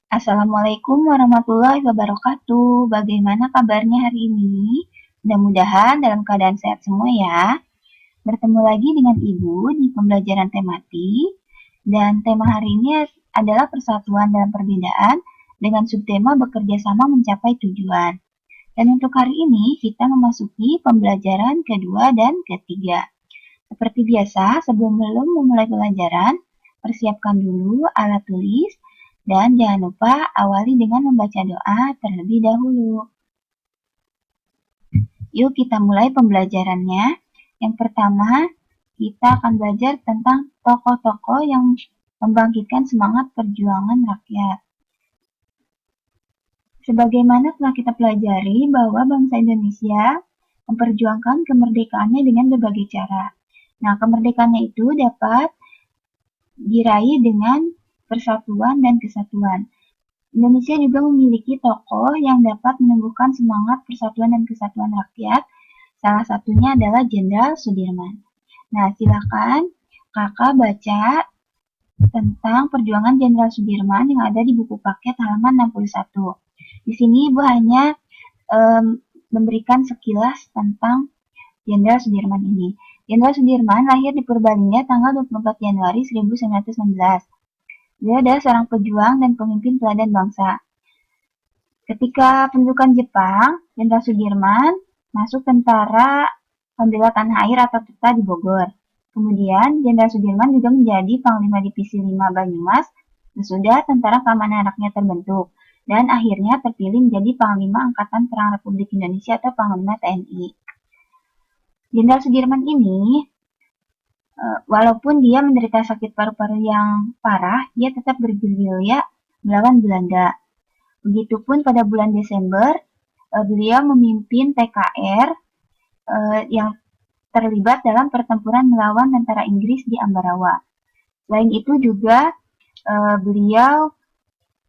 Assalamualaikum warahmatullahi wabarakatuh. Bagaimana kabarnya hari ini? Mudah-mudahan dalam keadaan sehat semua ya. Bertemu lagi dengan Ibu di pembelajaran tematik. Dan tema hari ini adalah persatuan dalam perbedaan dengan subtema bekerja sama mencapai tujuan. Dan untuk hari ini kita memasuki pembelajaran kedua dan ketiga. Seperti biasa, sebelum memulai pelajaran, persiapkan dulu alat tulis dan jangan lupa awali dengan membaca doa terlebih dahulu. Yuk kita mulai pembelajarannya. Yang pertama, kita akan belajar tentang tokoh-tokoh yang membangkitkan semangat perjuangan rakyat. Sebagaimana telah kita pelajari bahwa bangsa Indonesia memperjuangkan kemerdekaannya dengan berbagai cara. Nah, kemerdekaannya itu dapat diraih dengan persatuan dan kesatuan. Indonesia juga memiliki tokoh yang dapat menumbuhkan semangat persatuan dan kesatuan rakyat. Salah satunya adalah Jenderal Sudirman. Nah, silakan kakak baca tentang perjuangan Jenderal Sudirman yang ada di buku paket halaman 61. Di sini Ibu hanya memberikan sekilas tentang Jenderal Sudirman ini. Jenderal Sudirman lahir di Purbalingga tanggal 24 Januari 1916. Dia adalah seorang pejuang dan pemimpin teladan bangsa. Ketika pendudukan Jepang, Jenderal Sudirman masuk tentara pembela tanah air atau TETA di Bogor. Kemudian, Jenderal Sudirman juga menjadi Panglima Divisi 5 Banyumas sesudah Tentara Keamanan Rakyat terbentuk dan akhirnya terpilih menjadi Panglima Angkatan Perang Republik Indonesia atau Panglima TNI. Jenderal Sudirman ini walaupun dia menderita sakit paru-paru yang parah, dia tetap bergerilya melawan Belanda. Begitupun pada bulan Desember, beliau memimpin TKR yang terlibat dalam pertempuran melawan tentara Inggris di Ambarawa. Selain itu juga beliau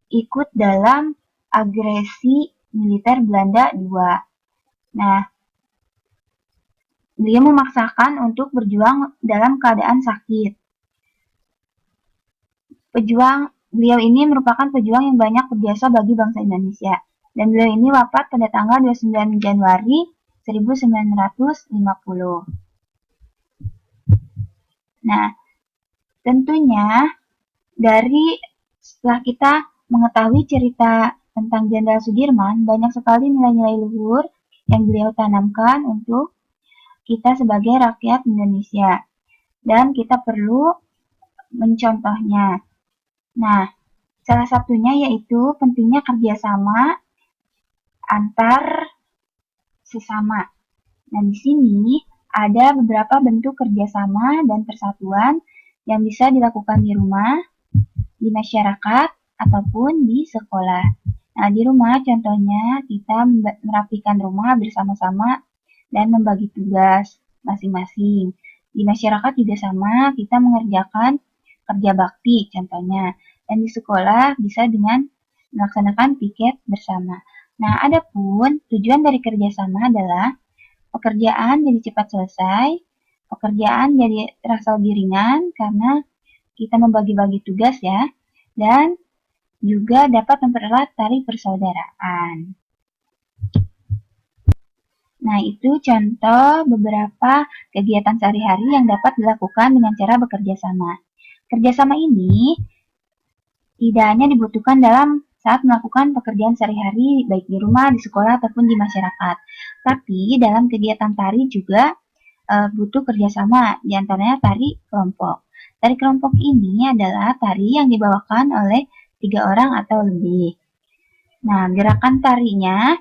ikut dalam agresi militer Belanda II. Nah, beliau memaksakan untuk berjuang dalam keadaan sakit. Beliau ini merupakan pejuang yang banyak berjasa bagi bangsa Indonesia. Dan beliau ini wafat pada tanggal 29 Januari 1950. Nah, tentunya setelah kita mengetahui cerita tentang Jenderal Sudirman, banyak sekali nilai-nilai luhur yang beliau tanamkan untuk kita sebagai rakyat Indonesia. Dan kita perlu mencontohnya. Nah, salah satunya yaitu pentingnya kerjasama antar sesama. Nah, di sini ada beberapa bentuk kerjasama dan persatuan yang bisa dilakukan di rumah, di masyarakat, ataupun di sekolah. Nah, di rumah contohnya kita merapikan rumah bersama-sama dan membagi tugas masing-masing. Di masyarakat juga sama, kita mengerjakan kerja bakti contohnya. Dan di sekolah bisa dengan melaksanakan piket bersama. Nah, adapun tujuan dari kerjasama adalah pekerjaan jadi cepat selesai, pekerjaan jadi terasa lebih ringan karena kita membagi-bagi tugas ya, dan juga dapat mempererat tali persaudaraan. Nah, itu contoh beberapa kegiatan sehari-hari yang dapat dilakukan dengan cara bekerja sama. Kerjasama ini tidak hanya dibutuhkan dalam saat melakukan pekerjaan sehari-hari, baik di rumah, di sekolah, ataupun di masyarakat. Tapi dalam kegiatan tari juga butuh kerjasama, diantaranya tari kelompok. Tari kelompok ini adalah tari yang dibawakan oleh 3 orang atau lebih. Nah, gerakan tarinya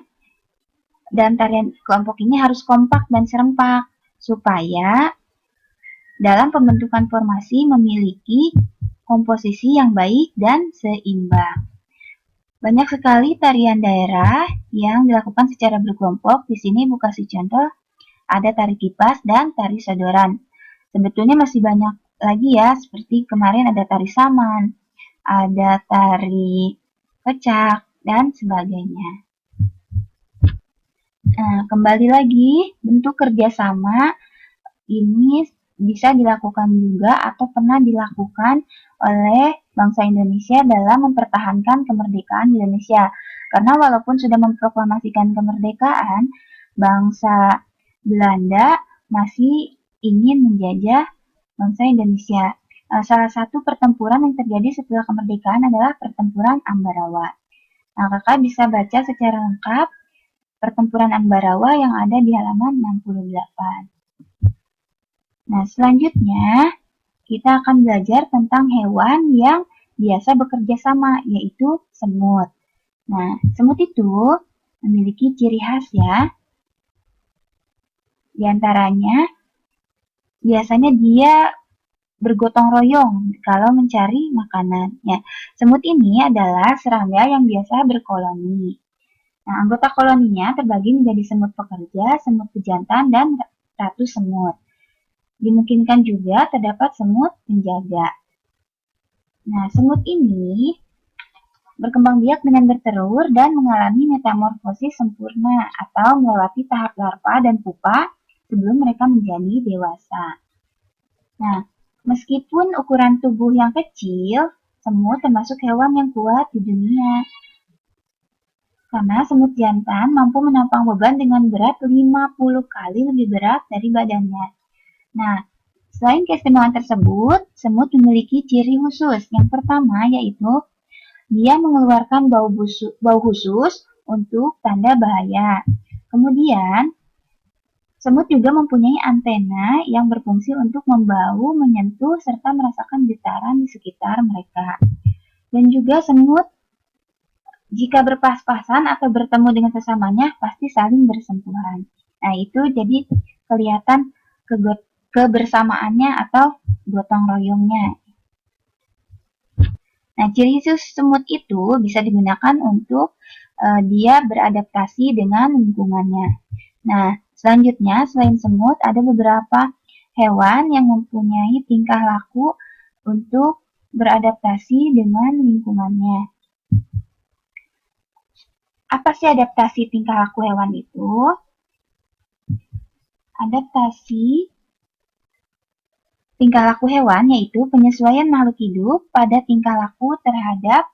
dan tarian kelompok ini harus kompak dan serempak supaya dalam pembentukan formasi memiliki komposisi yang baik dan seimbang. Banyak sekali tarian daerah yang dilakukan secara berkelompok. Di sini Bu kasih contoh, ada tari kipas dan tari sodoran. Sebetulnya masih banyak lagi ya, seperti kemarin ada tari saman, ada tari kecak, dan sebagainya. Nah, kembali lagi, bentuk kerjasama ini bisa dilakukan juga atau pernah dilakukan oleh bangsa Indonesia dalam mempertahankan kemerdekaan Indonesia. Karena walaupun sudah memproklamasikan kemerdekaan, bangsa Belanda masih ingin menjajah bangsa Indonesia. Salah satu pertempuran yang terjadi setelah kemerdekaan adalah pertempuran Ambarawa. Nah, kakak bisa baca secara lengkap pertempuran Ambarawa yang ada di halaman 68. Nah, selanjutnya kita akan belajar tentang hewan yang biasa bekerja sama, yaitu semut. Nah, semut itu memiliki ciri khas ya. Di antaranya, biasanya dia bergotong royong kalau mencari makanan. Ya, semut ini adalah serangga yang biasa berkoloni. Nah, anggota koloninya terbagi menjadi semut pekerja, semut pejantan, dan ratu semut. Dimungkinkan juga terdapat semut penjaga. Nah, semut ini berkembang biak dengan bertelur dan mengalami metamorfosis sempurna atau melewati tahap larva dan pupa sebelum mereka menjadi dewasa. Nah, meskipun ukuran tubuh yang kecil, semut termasuk hewan yang kuat di dunia. Karena semut jantan mampu menampang beban dengan berat 50 kali lebih berat dari badannya. Nah, selain keistimewaan tersebut, semut memiliki ciri khusus. Yang pertama yaitu dia mengeluarkan bau khusus untuk tanda bahaya. Kemudian, semut juga mempunyai antena yang berfungsi untuk membau, menyentuh, serta merasakan getaran di sekitar mereka. Dan juga semut jika berpas-pasan atau bertemu dengan sesamanya pasti saling bersentuhan. Nah, itu jadi kelihatan kebersamaannya atau gotong royongnya. Nah, ciri khusus semut itu bisa digunakan untuk dia beradaptasi dengan lingkungannya. Nah, selanjutnya selain semut ada beberapa hewan yang mempunyai tingkah laku untuk beradaptasi dengan lingkungannya. Apa sih adaptasi tingkah laku hewan itu? Adaptasi tingkah laku hewan yaitu penyesuaian makhluk hidup pada tingkah laku terhadap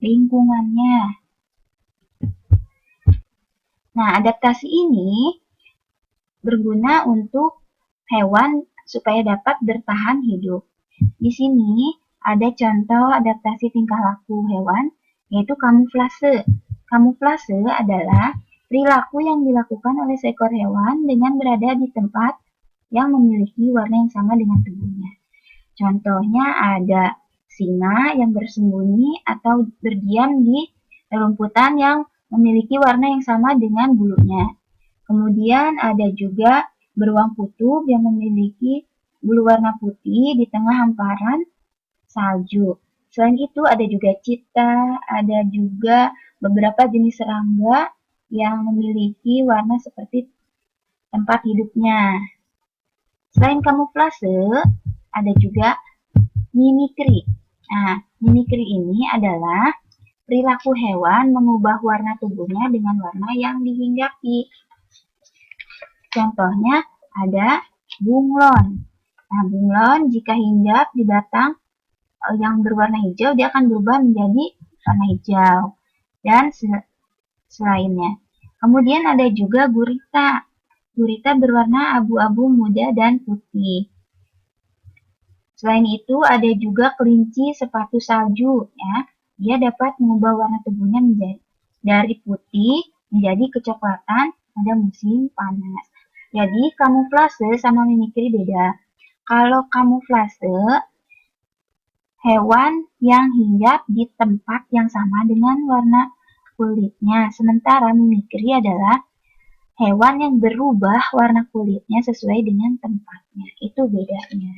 lingkungannya. Nah, adaptasi ini berguna untuk hewan supaya dapat bertahan hidup. Di sini ada contoh adaptasi tingkah laku hewan, yaitu kamuflase. Kamuflase adalah perilaku yang dilakukan oleh seekor hewan dengan berada di tempat yang memiliki warna yang sama dengan tubuhnya. Contohnya ada singa yang bersembunyi atau berdiam di rumputan yang memiliki warna yang sama dengan bulunya. Kemudian ada juga beruang kutub yang memiliki bulu warna putih di tengah hamparan salju. Selain itu ada juga cheetah, ada juga beberapa jenis serangga yang memiliki warna seperti tempat hidupnya. Selain kamuflase, ada juga mimikri. Nah, mimikri ini adalah perilaku hewan mengubah warna tubuhnya dengan warna yang dihinggapi. Contohnya ada bunglon. Nah, bunglon jika hinggap di batang yang berwarna hijau, dia akan berubah menjadi warna hijau. Dan selainnya. Kemudian ada juga gurita. Gurita berwarna abu-abu muda dan putih. Selain itu ada juga kelinci sepatu salju. Ya. Dia dapat mengubah warna tubuhnya menjadi dari putih menjadi kecoklatan pada musim panas. Jadi kamuflase sama mimikri beda. Kalau kamuflase, hewan yang hinggap di tempat yang sama dengan warna kulitnya. Sementara mimikri adalah hewan yang berubah warna kulitnya sesuai dengan tempatnya. Itu bedanya.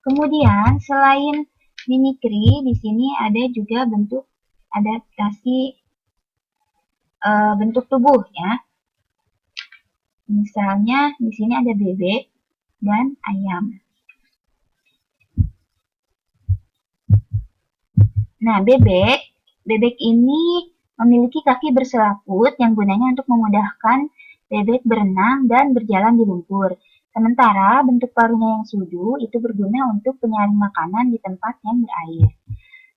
Kemudian selain mimikri, di sini ada juga bentuk adaptasi bentuk tubuh ya. Misalnya di sini ada bebek dan ayam. Nah, bebek ini memiliki kaki berselaput yang gunanya untuk memudahkan bebek berenang dan berjalan di lumpur. Sementara bentuk paruhnya yang sudu itu berguna untuk penyaring makanan di tempat yang berair.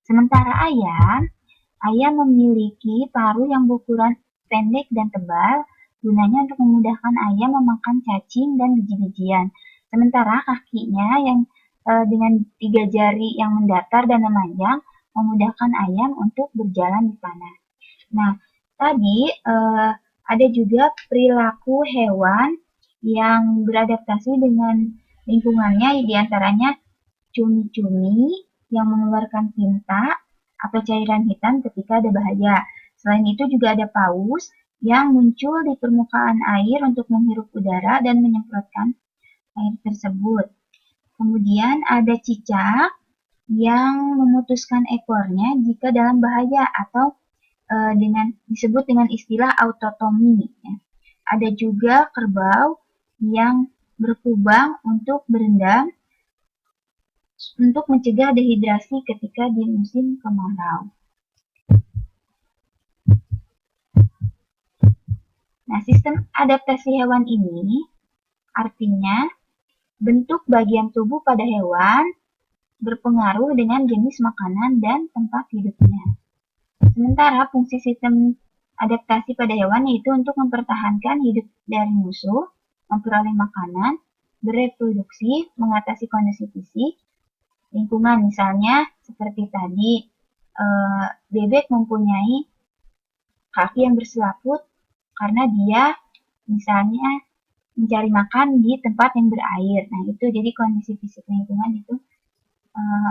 Sementara ayam memiliki paruh yang berukuran pendek dan tebal, gunanya untuk memudahkan ayam memakan cacing dan biji-bijian. Sementara kakinya yang dengan 3 jari yang mendatar dan memanjang memudahkan ayam untuk berjalan di tanah. Nah, tadi ada juga perilaku hewan yang beradaptasi dengan lingkungannya, diantaranya cumi-cumi yang mengeluarkan tinta atau cairan hitam ketika ada bahaya. Selain itu juga ada paus yang muncul di permukaan air untuk menghirup udara dan menyemprotkan air tersebut. Kemudian ada cicak yang memutuskan ekornya jika dalam bahaya atau disebut dengan istilah autotomi. Ya. Ada juga kerbau yang berkubang untuk berendam untuk mencegah dehidrasi ketika di musim kemarau. Nah, sistem adaptasi hewan ini artinya bentuk bagian tubuh pada hewan berpengaruh dengan jenis makanan dan tempat hidupnya. Sementara fungsi sistem adaptasi pada hewan yaitu untuk mempertahankan hidup dari musuh, memperoleh makanan, bereproduksi, mengatasi kondisi fisik, lingkungan misalnya seperti tadi bebek mempunyai kaki yang berselaput karena dia misalnya mencari makan di tempat yang berair. Nah itu jadi kondisi fisik lingkungan itu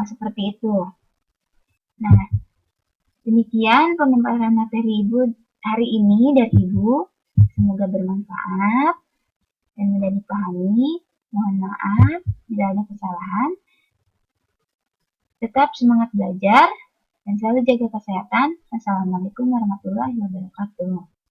seperti itu. Nah demikian pemaparan materi Ibu hari ini dari Ibu. Semoga bermanfaat dan mudah dipahami. Mohon maaf bila ada kesalahan. Tetap semangat belajar dan selalu jaga kesehatan. Assalamualaikum warahmatullahi wabarakatuh.